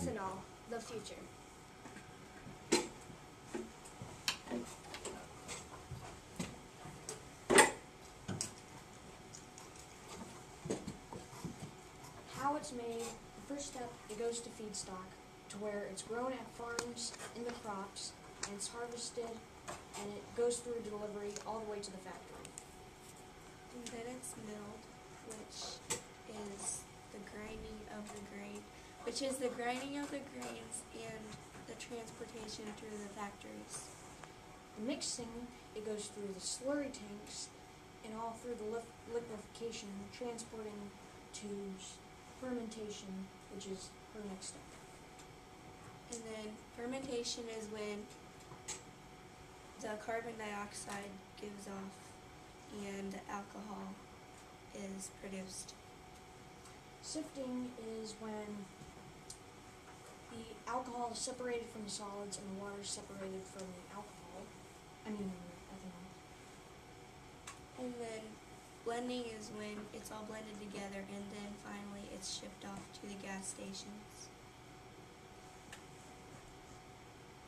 Ethanol, the future. How it's made, the first step, it goes to feedstock, to where it's grown at farms in the crops, and it's harvested, and it goes through delivery all the way to the factory. And then it's milled, which is the grinding of the grains and the transportation through the factories. The mixing, it goes through the slurry tanks, and all through the liquefaction, transporting to fermentation, which is her next step. And then fermentation is when the carbon dioxide gives off and the alcohol is produced. Sifting is when the alcohol is separated from the solids and the water is separated from the ethanol. And then blending is when it's all blended together and then finally it's shipped off to the gas stations.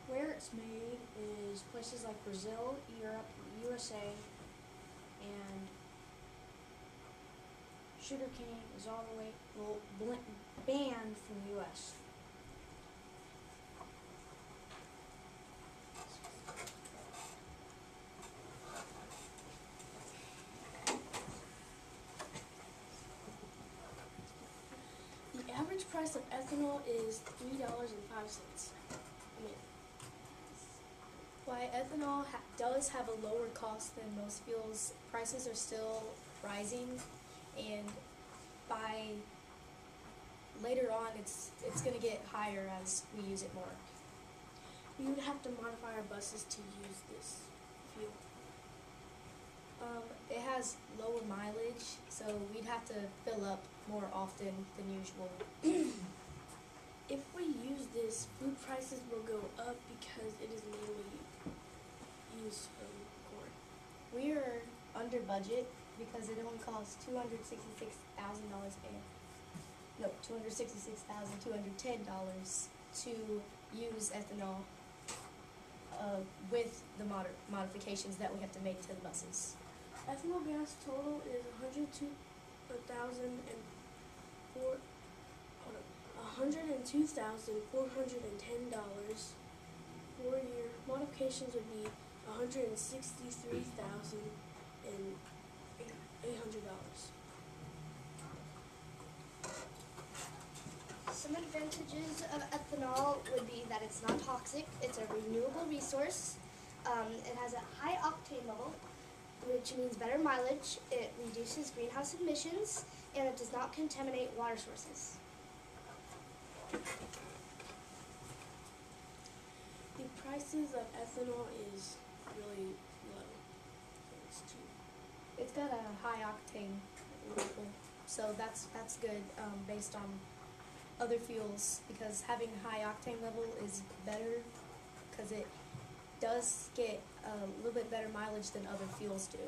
Where it's made is places like Brazil, Europe, USA, and sugarcane is all the way banned from the US. The average price of ethanol is $3.05. While ethanol does have a lower cost than most fuels, prices are still rising, and by later on it's going to get higher as we use it more. We would have to modify our buses to use this fuel. It has lower mileage, so we'd have to fill up more often than usual. If we use this, food prices will go up because it is mainly used from corn. We are under budget because it only costs $266,210 to use ethanol with the modifications that we have to make to the buses. Ethanol gas total is $102,410. 4 year modifications would be $163,800. Some advantages of ethanol would be that it's not toxic, it's a renewable resource, it has a high octane level, which means better mileage, it reduces greenhouse emissions, and it does not contaminate water sources. The prices of ethanol is really low, so it's cheap. It's got a high octane level, so that's good based on other fuels, because having a high octane level is better because it does get a little bit better mileage than other fuels do.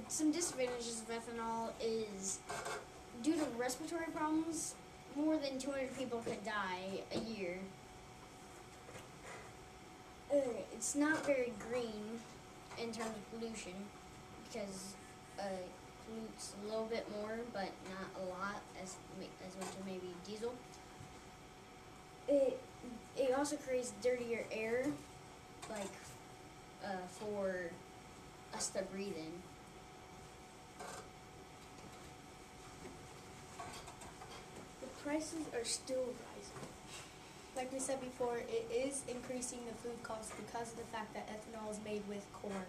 Some disadvantages of ethanol is due to respiratory problems, more than 200 people could die a year. It's not very green in terms of pollution because it pollutes a little bit more, but not a lot as much as maybe diesel. It also creates dirtier air, like for us to breathe in. The prices are still rising. Like we said before, it is increasing the food cost because of the fact that ethanol is made with corn.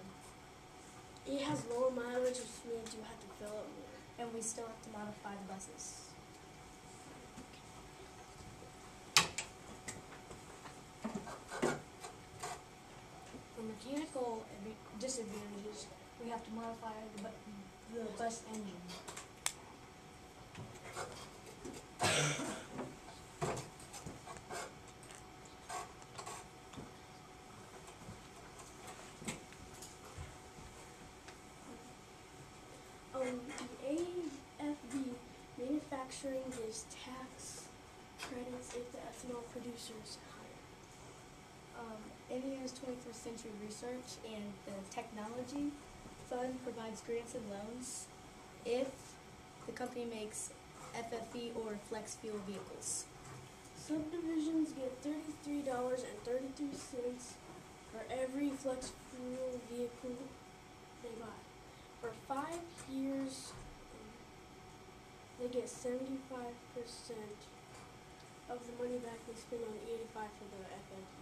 It has lower mileage, which means you have to fill up more. And we still have to modify the buses. For mechanical disadvantages, we have to modify the bus engine. manufacturing gives tax credits if the ethanol producers hire. Indiana's 21st Century Research and the Technology Fund provides grants and loans if the company makes FFV or flex fuel vehicles. Subdivisions get $33.32 for every flex fuel vehicle they buy. For 5 years, they get 75% of the money back they spend on 85 for the FFV.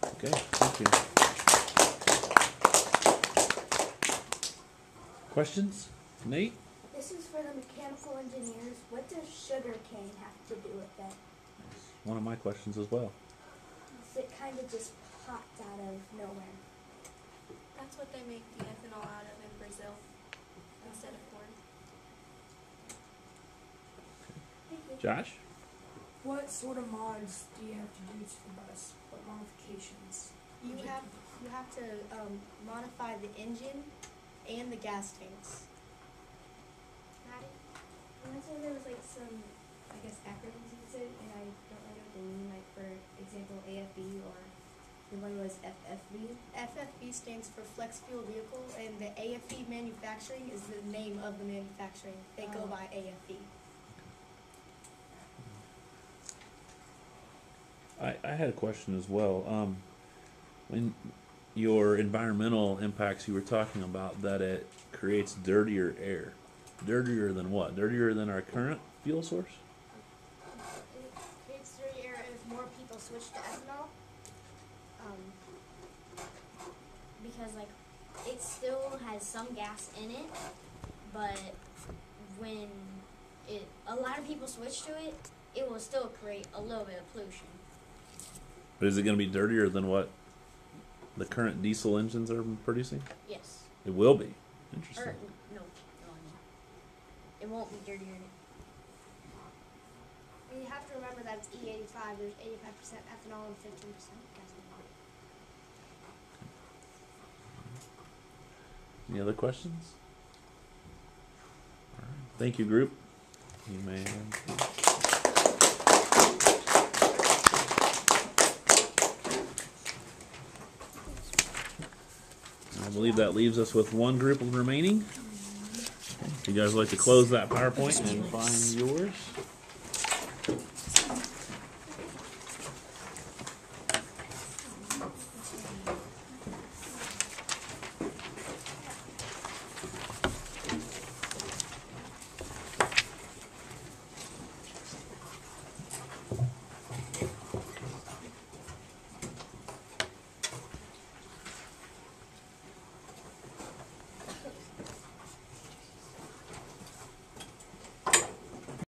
Okay, thank you. Questions? Nate? This is for the mechanical engineers. What does sugar cane have to do with that? One of my questions as well. It kind of just popped out of nowhere. That's what they make the ethanol out of in Brazil instead of corn. Josh? What sort of mods do you have to do to the bus? What modifications? You have to modify the engine and the gas tanks. Maddie? And that's why there was like some, I guess, acronyms you could say, and I don't really know what they mean. Like for example, AFB or the one was FFV. FFV stands for Flex Fuel Vehicle, and the AFV manufacturing is the name of the manufacturing. They go by AFV. I had a question as well. When your environmental impacts, you were talking about that it creates dirtier air. Dirtier than what? Dirtier than our current fuel source? It creates dirty air if more people switch to ethanol. Because like it still has some gas in it, but when a lot of people switch to it, it will still create a little bit of pollution. But is it going to be dirtier than what the current diesel engines are producing? Yes. It will be. Or Interesting. no, it won't be dirtier. And you have to remember that it's E85. There's 85% ethanol and 15% gasoline. Any other questions? All right. Thank you, group. You may I believe that leaves us with one group remaining. If you guys would like to close that PowerPoint and find yours.